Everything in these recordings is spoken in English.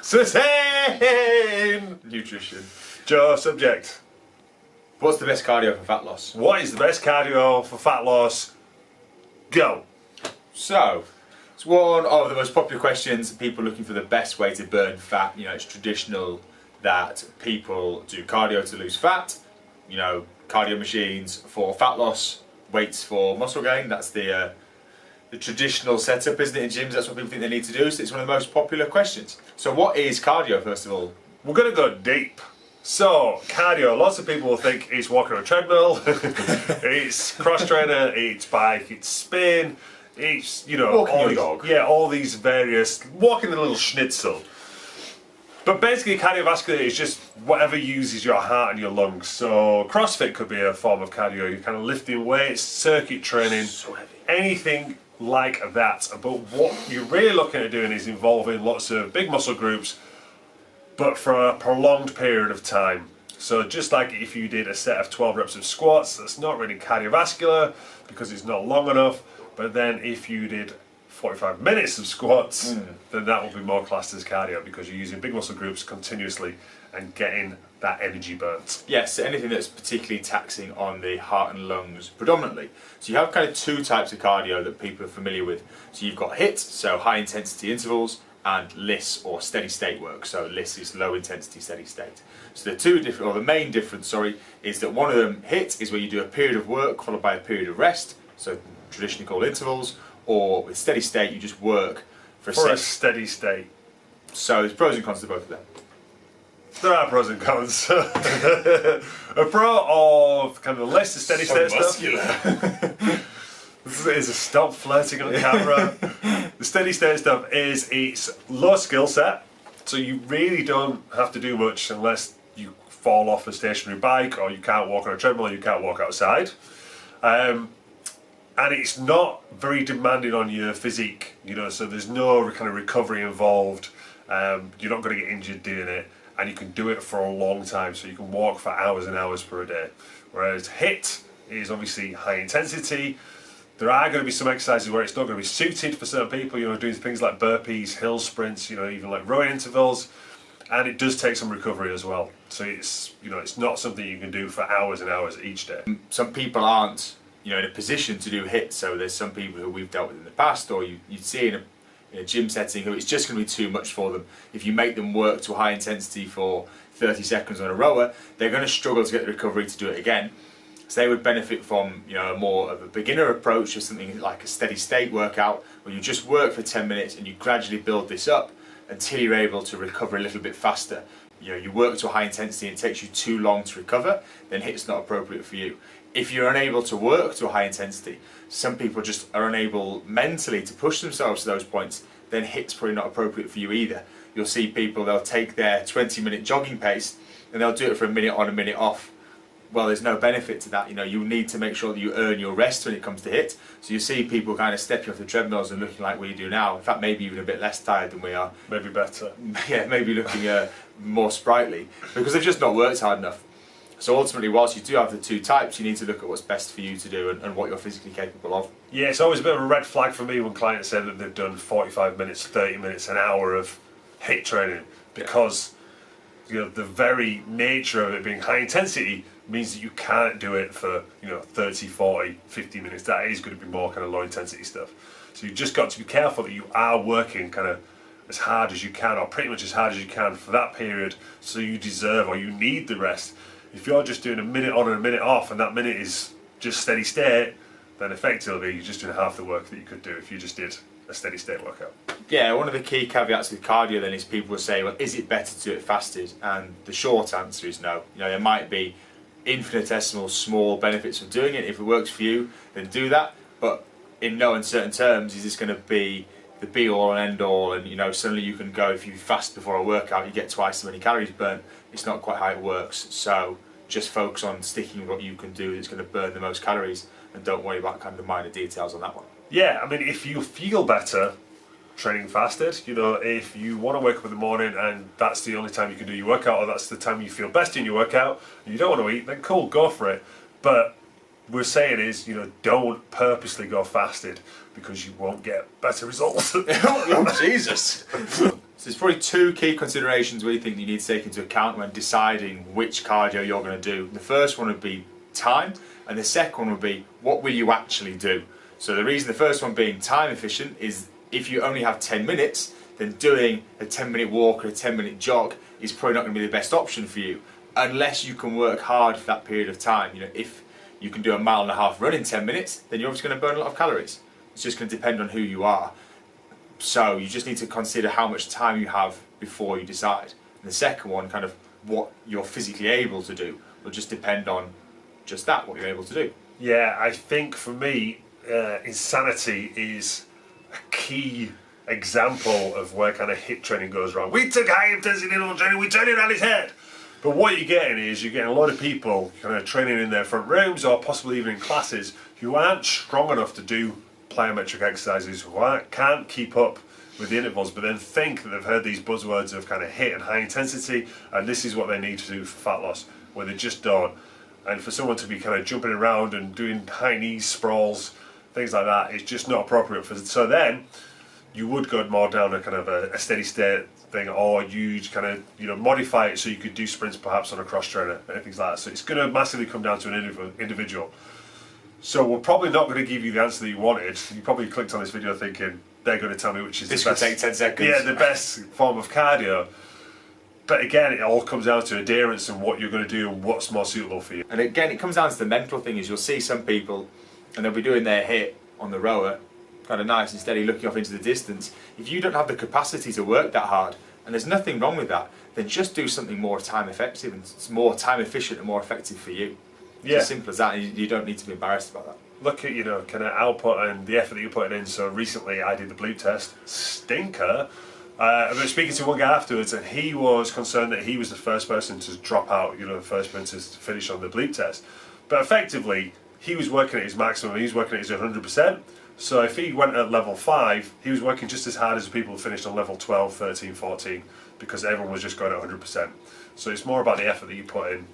Sustain! Nutrition. Joe, subject. What's the best cardio for fat loss? What is the best cardio for fat loss? Go. So, it's one of the most popular questions. People looking for the best way to burn fat. You know, it's traditional that people do cardio to lose fat. You know, cardio machines for fat loss, weights for muscle gain. That's the traditional setup, isn't it, in gyms? That's what people think they need to do. So it's one of the most popular questions. So what is cardio, first of all? We're going to go deep. So, cardio, lots of people will think it's walking on a treadmill, it's cross trainer, it's bike, it's spin, it's, you know, walking your dog. Yeah, all these various, walking the little schnitzel. But basically cardiovascular is just whatever uses your heart and your lungs. So CrossFit could be a form of cardio. You're kind of lifting weights, circuit training, So heavy. anything like that. But what you're really looking at doing is involving lots of big muscle groups, but for a prolonged period of time. So just like if you did a set of 12 reps of squats, that's not really cardiovascular because it's not long enough. But then if you did 45 minutes of squats, then that will be more classed as cardio because you're using big muscle groups continuously and getting that energy burnt. Yes, anything that's particularly taxing on the heart and lungs predominantly. So you have kind of two types of cardio that people are familiar with. So you've got HIIT, so high intensity intervals, and LISS, or steady state work. So LISS is low intensity steady state. So the two different, or the main difference, is that one of them, HIIT, is where you do a period of work followed by a period of rest, so traditionally called intervals, or with steady state you just work for a steady state. So there's pros and cons to both of them. There are pros and cons. A pro of kind of the LISS, the steady state stuff. This is a stop flirting on camera. The steady state stuff is it's low skill set, so you really don't have to do much unless you fall off a stationary bike or you can't walk on a treadmill or you can't walk outside. And it's not very demanding on your physique, you know, so there's no kind of recovery involved. You're not going to get injured doing it, and you can do it for a long time, so you can walk for hours and hours per day. Whereas HIIT is obviously high intensity. There are going to be some exercises where it's not going to be suited for certain people, you know, doing things like burpees, hill sprints, you know, even like rowing intervals, and it does take some recovery as well. So it's, you know, it's not something you can do for hours and hours each day. Some people aren't, you know, in a position to do HIIT, so there's some people who we've dealt with in the past, or you'd see in a gym setting who it's just going to be too much for them. If you make them work to a high intensity for 30 seconds on a rower, they're going to struggle to get the recovery to do it again. So they would benefit from, you know, a more of a beginner approach of something like a steady state workout where you just work for 10 minutes and you gradually build this up until you're able to recover a little bit faster. You know, you work to a high intensity and it takes you too long to recover, then HIIT's not appropriate for you. If you're unable to work to a high intensity, some people just are unable mentally to push themselves to those points, then HIIT's probably not appropriate for you either. You'll see people, they'll take their 20-minute jogging pace and they'll do it for a minute on, a minute off. Well, there's no benefit to that. You know, you need to make sure that you earn your rest when it comes to HIIT. So you see people kind of stepping off the treadmills and looking like we do now. In fact, maybe even a bit less tired than we are. Maybe better. Yeah, maybe looking more sprightly because they've just not worked hard enough. So ultimately, whilst you do have the two types, you need to look at what's best for you to do and what you're physically capable of. Yeah, it's always a bit of a red flag for me when clients say that they've done 45 minutes, 30 minutes, an hour of HIIT training because you know the very nature of it being high intensity means that you can't do it for, you know, 30, 40, 50 minutes. That is going to be more kind of low intensity stuff. So you've just got to be careful that you are working kind of as hard as you can, or pretty much as hard as you can for that period, so you deserve or you need the rest. If you're just doing a minute on and a minute off and that minute is just steady state, then effectively you're just doing half the work that you could do if you just did a steady state workout. Yeah, one of the key caveats with cardio then is people will say, well, is it better to do it fasted? And the short answer is no. You know, there might be infinitesimal small benefits of doing it. If it works for you, then do that. But in no uncertain terms, is this going to be the be all and end all? And you know, suddenly you can go, if you fast before a workout, you get twice as many calories burnt. It's not quite how it works. So just focus on sticking with what you can do that's going to burn the most calories, and don't worry about kind of the minor details on that one. Yeah, I mean, if you feel better training fasted, you know, if you want to wake up in the morning and that's the only time you can do your workout, or that's the time you feel best in your workout, and you don't want to eat, then cool, go for it. But we're saying is, you know, don't purposely go fasted because you won't get better results. Oh, Jesus! So there's probably two key considerations we think you need to take into account when deciding which cardio you're going to do. The first one would be time, and the second one would be what will you actually do. So the reason the first one being time efficient is if you only have 10 minutes, then doing a 10-minute walk or a 10-minute jog is probably not going to be the best option for you, unless you can work hard for that period of time. You know, if you can do a 1.5 mile run in 10 minutes, then you're obviously going to burn a lot of calories. It's just going to depend on who you are. So you just need to consider how much time you have before you decide. And the second one, kind of what you're physically able to do, will just depend on just that, what you're able to do. Yeah, I think for me, insanity is a key example of where kind of HIIT training goes wrong. We took high intensity interval training, we turned it on its head. But what you're getting is you're getting a lot of people kind of training in their front rooms or possibly even in classes who aren't strong enough to do plyometric exercises, who can't keep up with the intervals, but then think that they've heard these buzzwords of kind of HIIT and high intensity, and this is what they need to do for fat loss, where they just don't. And for someone to be kind of jumping around and doing high knees sprawls, things like that, is just not appropriate for. So then you would go more down a kind of a steady state thing, or you'd kind of modify it so you could do sprints perhaps on a cross trainer and things like that. So it's going to massively come down to an individual. So we're probably not going to give you the answer that you wanted. You probably clicked on this video thinking they're going to tell me which is this the best. This could take 10 seconds. Yeah, the best form of cardio. But again, it all comes down to adherence and what you're going to do and what's more suitable for you. And again, it comes down to the mental thing. Is you'll see some people, and they'll be doing their HIIT on the rower, kind of nice and steady, looking off into the distance. If you don't have the capacity to work that hard, and there's nothing wrong with that, then just do something more time effective and it's more time efficient and more effective for you. It's as simple as that, and you don't need to be embarrassed about that. Look at, kind of output and the effort that you're putting in. So recently I did the bleep test. Stinker. I was speaking to one guy afterwards, and he was concerned that he was the first person to drop out, the first person to finish on the bleep test. But effectively, he was working at his maximum, he was working at his 100%. So if he went at level 5, he was working just as hard as the people who finished on level 12, 13, 14, because everyone was just going at 100%. So it's more about the effort that you put in.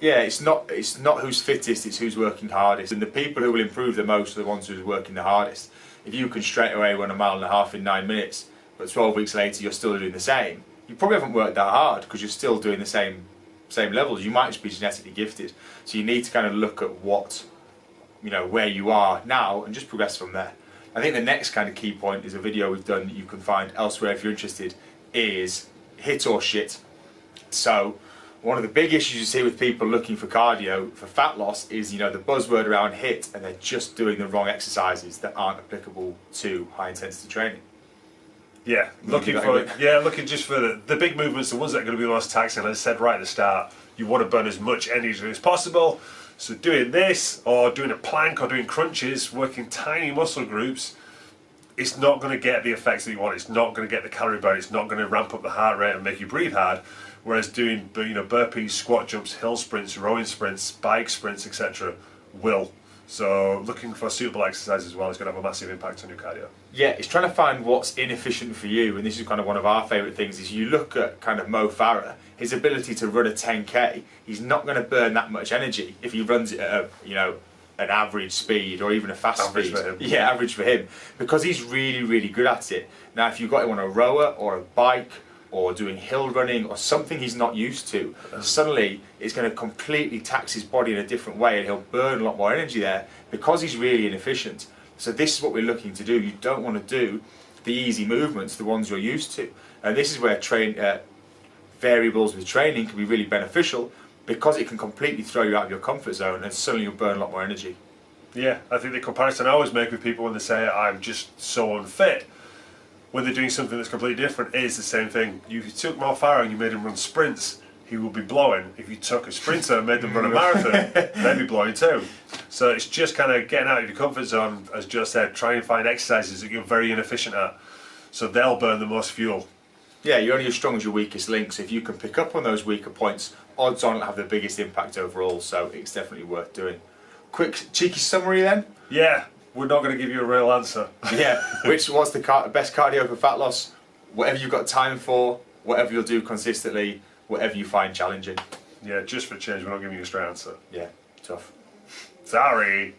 Yeah, it's not who's fittest, it's who's working hardest. And the people who will improve the most are the ones who are working the hardest. If you can straight away run a 1.5 miles in 9 minutes, but 12 weeks later you're still doing the same, you probably haven't worked that hard because you're still doing the same levels. You might just be genetically gifted. So you need to kind of look at what, where you are now and just progress from there. I think the next kind of key point is a video we've done that you can find elsewhere if you're interested, is HIIT or shit. So one of the big issues you see with people looking for cardio for fat loss is, the buzzword around HIIT, and they're just doing the wrong exercises that aren't applicable to high intensity training. Yeah, looking just for the big movements, the ones that are going to be the most taxing. As I said right at the start, you want to burn as much energy as possible. So doing this, or doing a plank, or doing crunches, working tiny muscle groups, it's not going to get the effects that you want. It's not going to get the calorie burn. It's not going to ramp up the heart rate and make you breathe hard. Whereas doing burpees, squat jumps, hill sprints, rowing sprints, bike sprints, etc. will. So looking for suitable exercise as well is going to have a massive impact on your cardio. Yeah, it's trying to find what's inefficient for you, and this is kind of one of our favourite things, is you look at kind of Mo Farah, his ability to run a 10k, he's not going to burn that much energy if he runs it at an average speed or even a fast speed. For him. Yeah, average for him, because he's really, really good at it. Now if you've got him on a rower or a bike or doing hill running or something he's not used to, suddenly it's going to completely tax his body in a different way, and he'll burn a lot more energy there because he's really inefficient. So this is what we're looking to do. You don't want to do the easy movements, the ones you're used to. And this is where variables with training can be really beneficial, because it can completely throw you out of your comfort zone and suddenly you'll burn a lot more energy. Yeah, I think the comparison I always make with people when they say I'm just so unfit, when they're doing something that's completely different, is the same thing. You took Mo Farah and you made him run sprints, he will be blowing. If you took a sprinter and made them run a marathon, they'd be blowing too. So it's just kind of getting out of your comfort zone, as Joe said, try and find exercises that you're very inefficient at, so they'll burn the most fuel. Yeah, you're only as strong as your weakest link, so if you can pick up on those weaker points, odds on it'll have the biggest impact overall, so it's definitely worth doing. Quick, cheeky summary then? Yeah, we're not going to give you a real answer. Yeah, what's the best cardio for fat loss? Whatever you've got time for, whatever you'll do consistently, whatever you find challenging. Yeah, just for change, we're not giving you a straight answer. Yeah, tough. Sorry.